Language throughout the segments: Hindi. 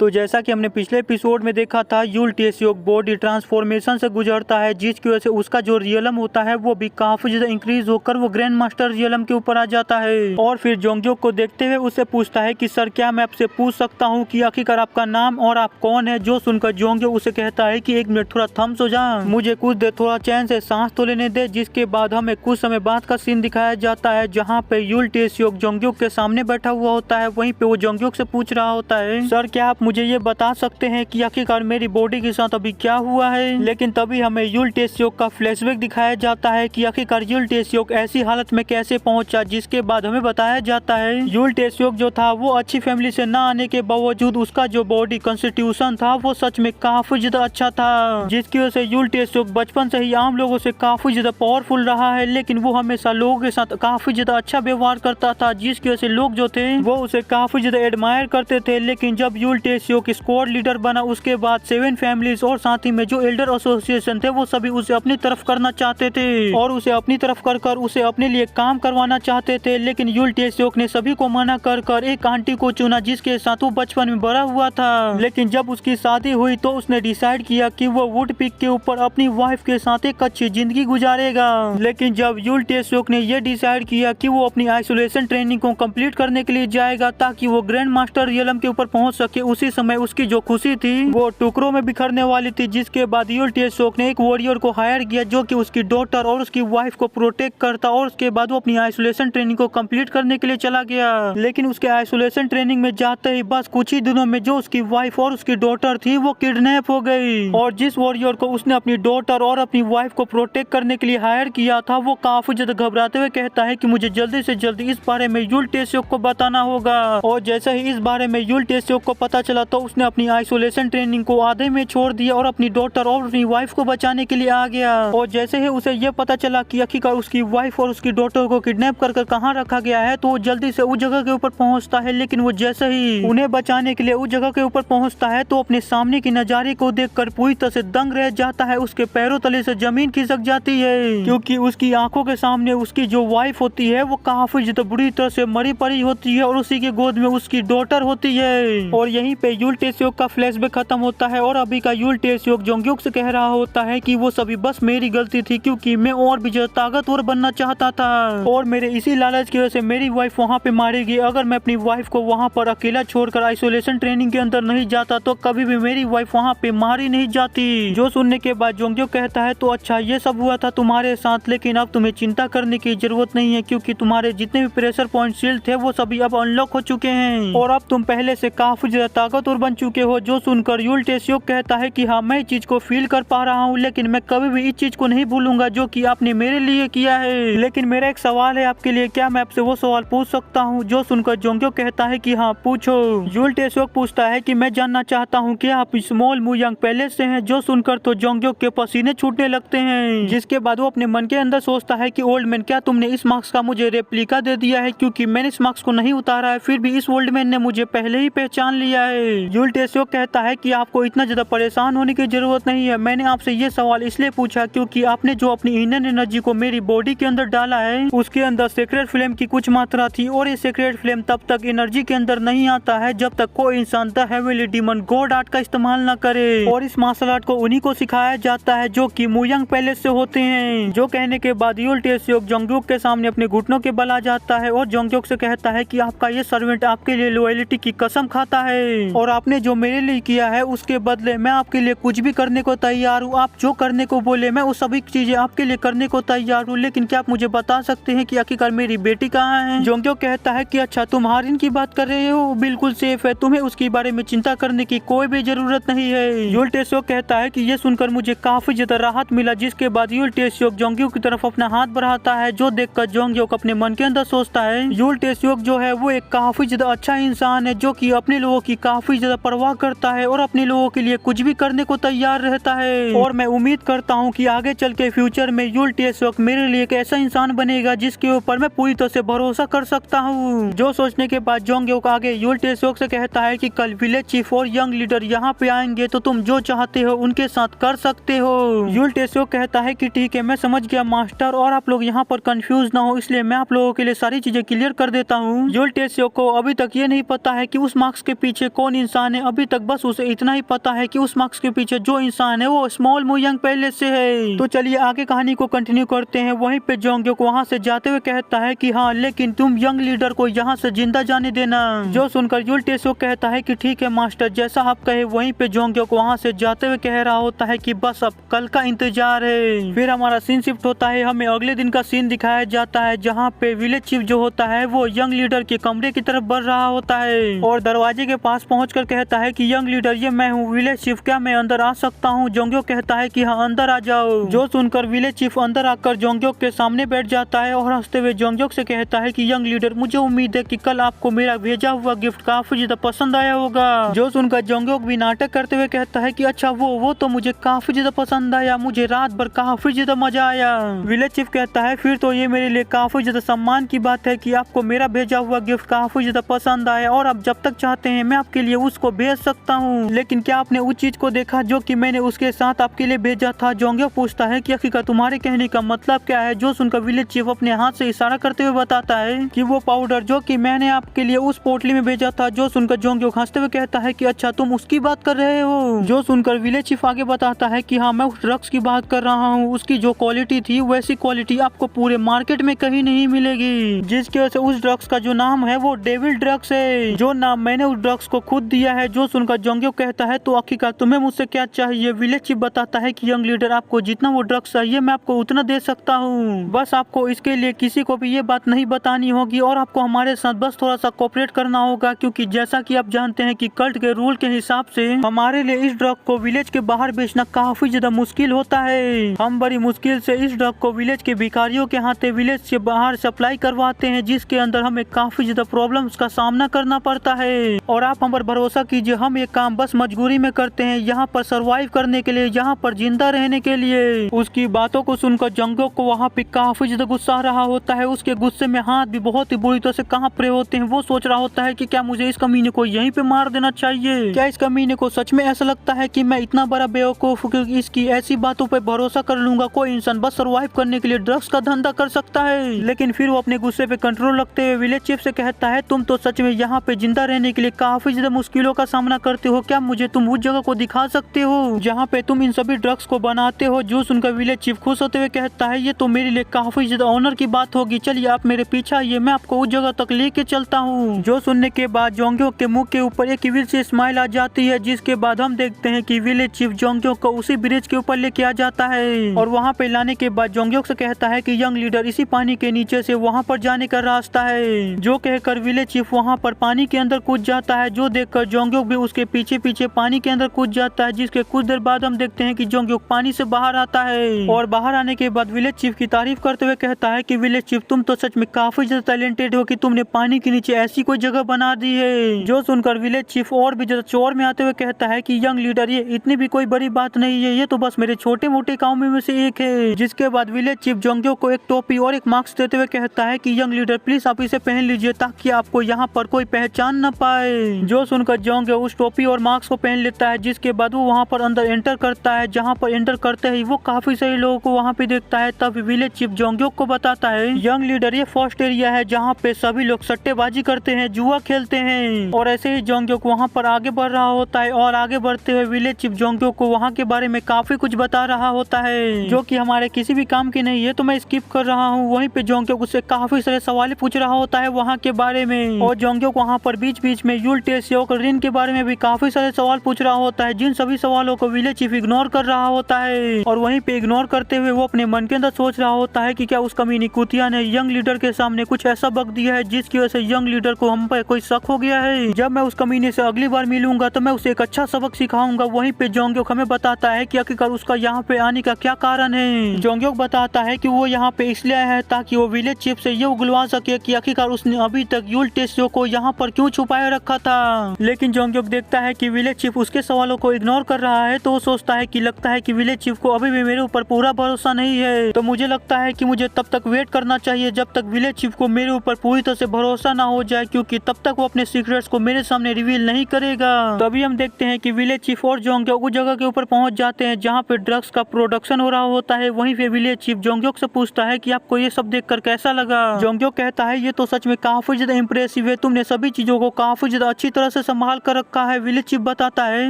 तो जैसा कि हमने पिछले एपिसोड में देखा था, यूल टेस्योक बॉडी ट्रांसफॉर्मेशन से गुजरता है, जिसकी वजह से उसका जो रियलम होता है वो भी काफी ज्यादा इंक्रीज होकर वो ग्रैंड मास्टर रियलम के ऊपर आ जाता है। और फिर जोंगजोक को देखते हुए उससे पूछता है कि सर क्या मैं आपसे पूछ सकता हूँ कि आखिरकार आपका नाम और आप कौन है। जो सुनकर जोंगजोक उसे कहता है कि एक मिनट थोड़ा थम्स हो जा, मुझे कुछ देर थोड़ा चैन से सांस तो लेने दे। जिसके बाद हमें कुछ समय बाद का सीन दिखाया जाता है जहाँ पे यूल टेस्योक जोंगजोक के सामने बैठा हुआ होता है। वहीं पे वो जोंगजोक से पूछ रहा होता है, सर क्या आप मुझे ये बता सकते हैं कि आखिरकार मेरी बॉडी के साथ अभी क्या हुआ है। लेकिन तभी हमें यूल टेस्योक का फ्लैशबैक दिखाया जाता है कि आखिरकार यूल टेस्योक ऐसी हालत में कैसे पहुंचा। जिसके बाद हमें बताया जाता है यूल टेस्योक जो था वो अच्छी फैमिली से न आने के बावजूद उसका जो बॉडी कॉन्स्टिट्यूशन था वो सच में काफी ज्यादा अच्छा था, जिसकी वजह से यूल टेस्योक बचपन से ही आम लोगों से काफी ज्यादा पावरफुल रहा है। लेकिन वो हमेशा लोगों के साथ काफी ज्यादा अच्छा व्यवहार करता था, जिसकी वजह से लोग जो थे वो उसे काफी ज्यादा एडमायर करते थे। लेकिन जब यूल टेस्योक स्क्वाड लीडर बना उसके बाद 7 फैमिलीज और साथ ही में जो एल्डर एसोसिएशन थे वो सभी उसे अपनी तरफ करना चाहते थे और उसे अपनी तरफ कर उसे अपने लिए काम करवाना चाहते थे। लेकिन यूल टेस्योक ने सभी को मना कर एक आंटी को चुना जिसके साथ वो बचपन में बड़ा हुआ था। लेकिन जब उसकी शादी हुई तो उसने डिसाइड किया कि वो वुड पिक के ऊपर अपनी वाइफ के साथ एक अच्छी जिंदगी गुजारेगा। लेकिन जब यूल टेस्योक ने यह डिसाइड किया कि वो अपनी आइसोलेशन ट्रेनिंग को कंप्लीट करने के लिए जाएगा ताकि वो ग्रैंड मास्टर रियलम के ऊपर पहुंच सके, उसी समय उसकी जो खुशी थी वो टुकड़ों में बिखरने वाली थी। जिसके बाद यूल टेस्योक ने एक वॉरियर को हायर किया जो कि उसकी डॉटर और उसकी वाइफ को प्रोटेक्ट करता और उसके बाद वो अपनी आइसोलेशन ट्रेनिंग को कंप्लीट करने के लिए चला गया। लेकिन उसके आइसोलेशन ट्रेनिंग में जाते ही बस कुछ ही दिनों में जो उसकी वाइफ और उसकी डॉटर थी वो किडनैप हो गई और जिस वॉरियर को उसने अपनी डॉटर और अपनी वाइफ को प्रोटेक्ट करने के लिए हायर किया था वो काफी ज्यादा घबराते हुए कहता है कि मुझे जल्दी से जल्दी इस बारे में यूल टेस्योक को बताना होगा। और जैसे ही इस बारे में यूल टेस्योक को पता चला तो उसने अपनी आइसोलेशन ट्रेनिंग को आधे में छोड़ दिया और अपनी डॉटर और अपनी वाइफ को बचाने के लिए आ गया। और जैसे ही उसे यह पता चला कि आखिरकार उसकी वाइफ और उसकी डॉटर को किडनैप कर कहाँ रखा गया है तो वो जल्दी से उस जगह के ऊपर पहुंचता है। लेकिन वो जैसे ही उन्हें बचाने के लिए उस जगह के ऊपर पहुंचता है तो अपने सामने की नजारे को देखकर पूरी तरह से दंग रह जाता है। उसके पैरों तले से जमीन खिसक जाती है क्योंकि उसकी आंखों के सामने उसकी जो वाइफ होती है वो काफी ज्यादा बुरी तरह से मरी पड़ी होती है और उसी के गोद में उसकी डॉटर होती है। और यहीं पे यूल टेस्योक का फ्लैशबैक खत्म होता है और अभी का यूल टेस्योक जोंगजोक से कह रहा होता है कि वो सभी बस मेरी गलती थी क्योंकि मैं और भी ज्यादा ताकतवर बनना चाहता था और मेरे इसी लालच की वजह से मेरी वाइफ वहाँ पे मारी गई। अगर मैं अपनी वाइफ को वहाँ पर अकेला छोड़कर आइसोलेशन ट्रेनिंग के अंदर नहीं जाता तो कभी भी मेरी वाइफ वहाँ पे मारी नहीं जाती। जो सुनने के बाद जोंगजोक कहता है तो अच्छा ये सब हुआ था तुम्हारे साथ, लेकिन अब तुम्हें चिंता करने की जरूरत नहीं है क्योंकि तुम्हारे जितने भी प्रेशर पॉइंट शील्ड थे वो सभी अब अनलॉक हो चुके हैं और अब तुम पहले से काफी ज्यादा ताकतवर बन चुके हो। जो सुनकर यूल टेस्योक कहता है कि हाँ मैं इस चीज को फील कर पा रहा हूँ, लेकिन मैं कभी भी इस चीज को नहीं भूलूंगा जो कि आपने मेरे लिए किया है। लेकिन मेरा एक सवाल है आपके लिए, क्या मैं आपसे वो सवाल पूछ सकता हूँ? जो सुनकर जोंगजोक कहता है कि हाँ पूछो। यूल टेस्योक पूछता है कि मैं जानना चाहता हूँ कि आप स्मॉल मुयांग पैलेस से हैं। जो सुनकर तो जोंगजोक के पसीने छूटने लगते हैं, जिसके बाद वो अपने मन के अंदर सोचता है कि ओल्ड मैन क्या तुमने इस मार्क्स का मुझे रेप्लिका दे दिया है क्योंकि मैंने इस मार्क्स को नहीं उतारा है, फिर भी इस ओल्ड मैन ने मुझे पहले ही पहचान लिया है। यूल टेस्योक कहता है कि आपको इतना ज्यादा परेशान होने की जरूरत नहीं है, मैंने आपसे ये सवाल इसलिए पूछा क्योंकि आपने जो अपनी इनर एनर्जी को मेरी बॉडी के अंदर डाला है उसके अंदर सीक्रेट फ्लेम की कुछ मात्रा थी और ये सीक्रेट फ्लेम तब तक एनर्जी के अंदर नहीं आता है जब तक कोई इंसान the heavenly demon God art का इस्तेमाल न करे। और इस मार्शल आर्ट को उन्हीं को सिखाया जाता है जो कि मुयांग पैलेस से होते हैं। जो कहने के बाद यूल टेस्योक जोंगजोक के सामने अपने घुटनों के बल आ जाता है और जोंगजोक से कहता है कि आपका ये सर्वेंट आपके लिए लॉयल्टी की कसम खाता है और आपने जो मेरे लिए किया है उसके बदले मैं आपके लिए कुछ भी करने को तैयार हूँ। आप जो करने को बोले मैं वो सभी चीजें आपके लिए करने को तैयार हूँ, लेकिन क्या आप मुझे बता सकते हैं कि आखिरकार मेरी बेटी कहाँ है? जोंगजोक कहता है कि अच्छा तुम हारिन की बात कर रहे हो, बिल्कुल सेफ है, तुम्हें उसके बारे में चिंता करने की कोई भी जरूरत नहीं है। यूल टेस्योक कहता है कि ये सुनकर मुझे काफी ज्यादा राहत मिला। जिसके बाद यूल टेस्योक जोंगजोक की तरफ अपना हाथ बढ़ाता है जो देखकर जोंगजोक अपने मन के अंदर सोचता है यूल टेस्योक जो है वो एक काफी ज्यादा अच्छा इंसान है जो कि अपने लोगों की काफी ज्यादा परवाह करता है और अपने लोगों के लिए कुछ भी करने को तैयार रहता है। और मैं उम्मीद करता हूँ कि आगे चल के फ्यूचर में यूल टेस्योक मेरे लिए एक ऐसा इंसान बनेगा जिसके ऊपर मैं पूरी तरह से भरोसा कर सकता हूँ। जो सोचने के बाद जोंगजोक आगे यूल टेस्योक से कहता है कि कल विलेज चीफ और यंग लीडर यहाँ पे आएंगे तो तुम जो चाहते हो उनके साथ कर सकते हो। यूल टेस्योक कहता है कि ठीक है मैं समझ गया मास्टर, और आप लोग यहाँ पर कंफ्यूज ना हो इसलिए मैं आप लोगों के लिए सारी चीजें क्लियर कर देता हूँ। यूल टेस्योक को अभी तक ये नहीं पता है कि उस मार्क्स के पीछे कौन इंसान है अभी तक बस उसे इतना ही पता है कि उस मास्क के पीछे जो इंसान है वो स्मॉल मुयांग पहले से है। तो चलिए आगे कहानी को कंटिन्यू करते हैं। वहीं पे जोंगयोक वहाँ से जाते हुए कहता है कि हाँ, लेकिन तुम यंग लीडर को यहाँ से जिंदा जाने देना। जो सुनकर यूल टेस्योक कहता है कि ठीक है मास्टर, जैसा आप कहे। वहीं पे जोंगयोक वहाँ से जाते हुए कह रहा होता है कि बस अब कल का इंतजार है। फिर हमारा सीन शिफ्ट होता है, हमें अगले दिन का सीन दिखाया जाता है जहाँ पे विलेज चीफ जो होता है वो यंग लीडर के कमरे की तरफ बढ़ रहा होता है और दरवाजे के पास पहुंचकर कहता है कि यंग लीडर, ये मैं हूँ विलेज चीफ, क्या मैं अंदर आ सकता हूँ? जोंगयोक कहता है कि हाँ, अंदर आ जाओ। जो सुनकर विलेज चीफ अंदर आकर जोंगयोक के सामने बैठ जाता है और हंसते हुए जोंगयोक से कहता है कि यंग लीडर, मुझे उम्मीद है कि कल आपको मेरा भेजा हुआ गिफ्ट काफी ज्यादा पसंद आया होगा। जो सुनकर जोंगयोक भी नाटक करते हुए कहता है कि अच्छा वो तो मुझे काफी ज्यादा पसंद आया, मुझे रात भर काफी ज्यादा मजा आया। विलेज चीफ कहता है फिर तो ये मेरे लिए काफी ज्यादा सम्मान की बात है कि आपको मेरा भेजा हुआ गिफ्ट काफी ज्यादा पसंद आया और आप जब तक चाहते हैं मैं आपके लिए उसको भेज सकता हूँ। लेकिन क्या आपने उस चीज को देखा जो कि मैंने उसके साथ आपके लिए भेजा था? जोंगयोक पूछता है कि आखिरकार तुम्हारे कहने का मतलब क्या है? जो सुनकर विलेज चीफ अपने हाथ से इशारा करते हुए बताता है कि वो पाउडर जो कि मैंने आपके लिए उस पोटली में भेजा था। जो सुनकर जोंगयोक हंसते हुए कहता है कि अच्छा, तुम उसकी बात कर रहे हो? जो सुनकर विलेज चीफ आगे बताता है कि हाँ, मैं उस ड्रग्स की बात कर रहा हूँ। उसकी जो क्वालिटी थी वैसी क्वालिटी आपको पूरे मार्केट में कहीं नहीं मिलेगी, जिसकी वजह से उस ड्रग्स का जो नाम है वो डेविल ड्रग्स है, जो नाम मैंने उस ड्रग्स को खुद दिया है। जो सुनकर जोंगयोक कहता है तो आखिरकार तुम्हें मुझसे क्या चाहिए? विलेज चीफ बताता है कि यंग लीडर, आपको जितना वो ड्रग्स चाहिए मैं आपको उतना दे सकता हूँ, बस आपको इसके लिए किसी को भी ये बात नहीं बतानी होगी और आपको हमारे साथ बस थोड़ा सा कोऑपरेट करना होगा, क्योंकि जैसा कि आप जानते हैं कि कल्ट के रूल के हिसाब से हमारे लिए इस ड्रग को विलेज के बाहर बेचना काफी ज्यादा मुश्किल होता है। हम बड़ी मुश्किल से इस ड्रग को विलेज के भिखारियों के हाथे विलेज से बाहर सप्लाई करवाते हैं, जिसके अंदर हमें काफी ज्यादा प्रॉब्लम्स का सामना करना पड़ता है। और आप हम पर भरोसा कीजिए, हम ये काम बस मजबूरी में करते हैं, यहाँ पर सरवाइव करने के लिए, यहाँ पर जिंदा रहने के लिए। उसकी बातों को सुनकर जोंगयोक को वहाँ पे काफी ज्यादा गुस्सा आ रहा होता है। उसके गुस्से में हाथ भी बहुत ही बुरी तरह से कांप रहे होते हैं। वो सोच रहा होता है कि क्या मुझे इस कमीने को यहीं पे मार देना चाहिए? क्या इस कमीने को सच में ऐसा लगता है कि मैं इतना बड़ा बेवकूफ क्योंकि इसकी ऐसी बातों पे भरोसा कर लूंगा? कोई इंसान बस सरवाइव करने के लिए ड्रग्स का धंधा कर सकता है। लेकिन फिर वो अपने गुस्से पे कंट्रोल रखते हुए विलेज चीफ से कहता है, तुम तो सच में यहाँ पे जिंदा रहने के लिए काफी ज्यादा मुश्किलों का सामना करते हो, क्या मुझे तुम उस जगह को दिखा सकते हो जहाँ पे तुम इन सभी ड्रग्स को बनाते हो? जो सुनकर विलेज चीफ खुश होते हुए कहता है, ये तो मेरे लिए काफी ज्यादा ऑनर की बात होगी, चलिए आप मेरे पीछे आइए, मैं आपको उस जगह तक लेके चलता हूँ। जो सुनने के बाद जोंगयोक के मुंह के ऊपर एक इविल सी स्माइल आ जाती है, जिसके बाद हम देखते हैं कि विलेज चीफ जोंगयोक को उसी ब्रिज के ऊपर लेके आ जाता है और वहाँ पे लाने के बाद जोंगयोक से कहता है कि यंग लीडर, इसी पानी के नीचे से वहाँ पर जाने का रास्ता है। जो कहकर विलेज चीफ वहाँ पर पानी के अंदर कूद जाता है। जो देखकर जोंगयोक भी उसके पीछे पीछे पानी के अंदर कूद जाता है, जिसके कुछ देर बाद हम देखते हैं कि जोंगयोक पानी से बाहर आता है और बाहर आने के बाद विलेज चीफ की तारीफ करते हुए कहता है कि विलेज चीफ, तुम तो सच में काफी ज्यादा टैलेंटेड हो कि तुमने पानी के नीचे ऐसी कोई जगह बना दी है। जो सुनकर विलेज चीफ और भी ज्यादा चौर में आते हुए कहता है कि यंग लीडर, ये इतनी भी कोई बड़ी बात नहीं है, ये तो बस मेरे छोटे मोटे काम में से एक है। जिसके बाद विलेज चीफ जोंगयोक को एक टोपी और एक मास्क देते हुए कहता है कि यंग लीडर, प्लीज आप इसे पहन लीजिए ताकि आपको यहाँ पर कोई पहचान न पाए। जो सुनकर जोंगयोक उस टोपी और मास्क को पहन लेता है, जिसके बाद वो वहाँ पर अंदर एंटर करता है। जहाँ पर एंटर करते ही वो काफी सारे लोगों को वहाँ पे देखता है। तब विलेज चीफ जोंगयोक को बताता है, यंग लीडर, ये फर्स्ट एरिया है जहाँ पे सभी लोग सट्टेबाजी करते हैं, जुआ खेलते हैं। और ऐसे ही जोंगयोक वहाँ पर आगे बढ़ रहा होता है और आगे बढ़ते हुए विलेज चीफ जोंगयोक को वहाँ के बारे में काफी कुछ बता रहा होता है, जो कि हमारे किसी भी काम की नहीं है, तो मैं स्किप कर रहा हूँ। वहीं पे जोंगयोक उससे काफी सारे सवाल पूछ रहा होता है वहाँ के बारे में और जोंगयोक वहाँ पर बीच बीच में यूल टेस्योक रिन के बारे में भी काफी सारे सवाल पूछ रहा होता है, जिन सभी सवालों को विलेज चीफ इग्नोर कर रहा होता है। और वहीं पे इग्नोर करते हुए वो अपने मन के अंदर सोच रहा होता है कि क्या उस कमीनी कुतिया ने यंग लीडर के सामने कुछ ऐसा बक दिया है जिसकी वजह से यंग लीडर को हम पर कोई शक हो गया है। जब मैं उस कमीने से अगली बार मिलूंगा तो मैं उसे एक अच्छा सबक सिखाऊंगा। वहीं पे जोंगयोक हमें बताता है कि आखिरकार उसका यहाँ पे आने का क्या कारण है। जोंगयोक बताता है कि वो यहाँ पे इसलिए आया है ताकि वो विलेज चीफ से ये उगलवा सके कि आखिरकार उसने अभी तक यूल टेस्योक को यहाँ पर क्यों छुपाए रखा था। लेकिन जोंगयोक देखता है कि विलेज चीफ उसके सवालों को इग्नोर कर रहा है, तो वो सोचता है कि लगता है कि विलेज चीफ को अभी भी मेरे ऊपर पूरा भरोसा नहीं है। तो मुझे लगता है कि मुझे तब तक वेट करना चाहिए जब तक विलेज चीफ को मेरे ऊपर पूरी तरह से भरोसा ना हो जाए, क्योंकि तब तक वो अपने सीक्रेट्स को मेरे सामने रिवील नहीं करेगा। तभी हम देखते हैं कि विलेज चीफ और जोंगयोक उस जगह के ऊपर पहुंच जाते हैं जहाँ पे ड्रग्स का प्रोडक्शन हो रहा होता है। वहीं पे विलेज चीफ जोंगयोक से पूछता है कि आपको ये सब देखकर कैसा लगा। जोंगयोक कहता है, ये तो सच में काफी ज्यादा इंप्रेसिव है, तुमने सभी चीजों को काफी ज्यादा अच्छी तरह से संभाल कर रखा है। विलेज चीफ बताता है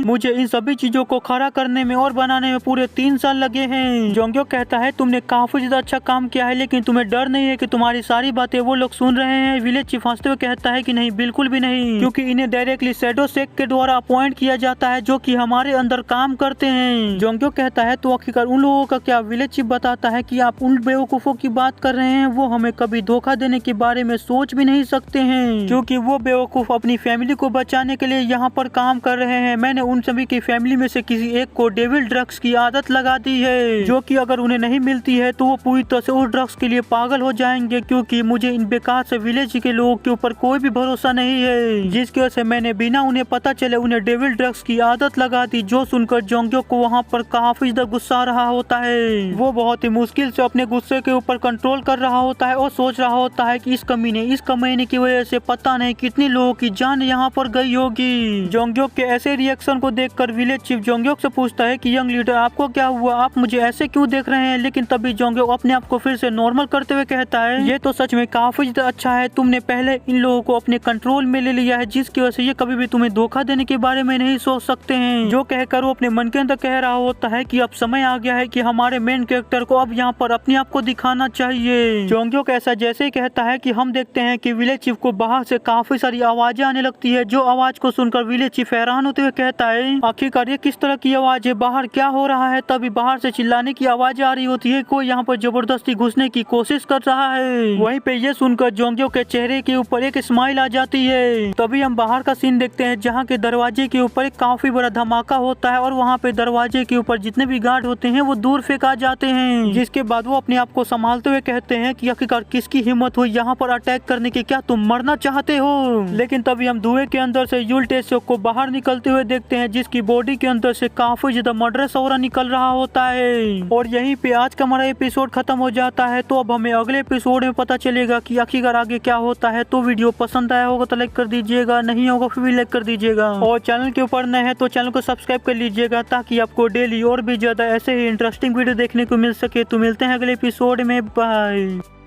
मुझे इन सभी चीजों को खड़ा करने में और बनाने में पूरे 3 साल लगे हैं। जोंग्यो कहता है तुमने काफी ज्यादा अच्छा काम किया है, लेकिन तुम्हें डर नहीं है कि तुम्हारी सारी बातें वो लोग सुन रहे हैं। विलेज चीफ हंसते हुए कहता है कि नहीं, बिल्कुल भी नहीं, क्योंकि इन्हें डायरेक्टली शैडो शेक के द्वारा अपॉइंट किया जाता है जो कि हमारे अंदर काम करते हैं। जोंग्यो कहता है तो आखिरकार उन लोगों का क्या? विलेज चीफ बताता है कि आप उन बेवकूफों की बात कर रहे हैं, वो हमें कभी धोखा देने के बारे में सोच भी नहीं सकते हैं, क्योंकि वो बेवकूफ अपनी फैमिली को बचाने के लिए यहाँ पर काम कर रहे हैं। मैंने उन सभी की फैमिली में से किसी एक को डेविल ड्रग्स की आदत लगा दी है, जो कि अगर उन्हें नहीं मिलती है तो वो पूरी तरह से उस ड्रग्स के लिए पागल हो जाएंगे, क्योंकि मुझे इन बेकार से विलेज के लोगों के ऊपर कोई भी भरोसा नहीं है, जिसकी वजह से मैंने बिना उन्हें पता चले उन्हें डेविल ड्रग्स की आदत लगा दी। जो सुनकर जोंग्यो को वहाँ पर काफी ज्यादा गुस्सा आ रहा होता है। वो बहुत ही मुश्किल से अपने गुस्से के ऊपर कंट्रोल कर रहा होता है और सोच रहा होता है कि इस कमीने की वजह से पता नहीं कितनी लोगों की जान यहाँ पर गई होगी। जोंग्यो के ऐसे रिएक्शन को देखकर विलेज चीफ जोंग्यो से पूछता है कि यंग लीडर आपको क्या हुआ, आप मुझे ऐसे क्यों देख रहे हैं? लेकिन तभी जोंग्यो अपने आप को फिर से नॉर्मल करते हुए कहता है ये तो सच में काफी ज्यादा अच्छा है, तुमने पहले इन लोगों को अपने कंट्रोल में ले लिया है, जिसकी वजह से ये कभी भी तुम्हें धोखा देने के बारे में नहीं सोच सकते हैं। जो कहकर वो अपने मन के अंदर कह रहा होता है कि अब समय आ गया है कि हमारे मेन कैरेक्टर को अब यहाँ पर अपने आप को दिखाना चाहिए। जोंग्यो कैसा जैसे ही कहता है कि हम देखते हैं कि विलेज चीफ को बाहर से काफी सारी आवाजें आने लगती है। जो आवाज को सुनकर विलेज चीफ हैरान होते हुए कहता है आखिरकार ये किस तरह की आवाज है, बाहर क्या हो रहा है? तभी बाहर से चिल्लाने की आवाज आ रही होती है, कोई यहाँ पर जबरदस्ती घुसने की कोशिश कर रहा है। वहीं पे ये सुनकर जोंग्यो के चेहरे के ऊपर एक स्माइल आ जाती है। तभी हम बाहर का सीन देखते हैं जहाँ के दरवाजे के ऊपर एक काफी बड़ा धमाका होता है और वहाँ पे दरवाजे के ऊपर जितने भी गार्ड होते हैं वो दूर फेंका जाते हैं, जिसके बाद वो अपने आप को संभालते हुए कहते हैं कि आखिरकार किसकी हिम्मत हुई यहाँ पर अटैक करने की, क्या तुम मरना चाहते हो? लेकिन तभी हम धुएं के अंदर से यूल टेस्योक को बाहर निकलते हुए देखते हैं, जिसकी बॉडी के अंदर से काफी ज्यादा मर्डरस ऑरा निकल रहा होता है। और यहीं पे आज का हमारा एपिसोड खत्म हो जाता है। तो अब हमें अगले एपिसोड में पता चलेगा कि आखिरकार आगे क्या होता है। तो वीडियो पसंद आया होगा तो लाइक कर दीजिएगा, नहीं होगा फिर भी लाइक कर दीजिएगा, और चैनल के ऊपर नए हैं तो चैनल को सब्सक्राइब कर लीजिएगा, ताकि आपको डेली और भी ज्यादा ऐसे ही इंटरेस्टिंग वीडियो देखने को मिल सके। तो मिलते हैं अगले एपिसोड में, बाय।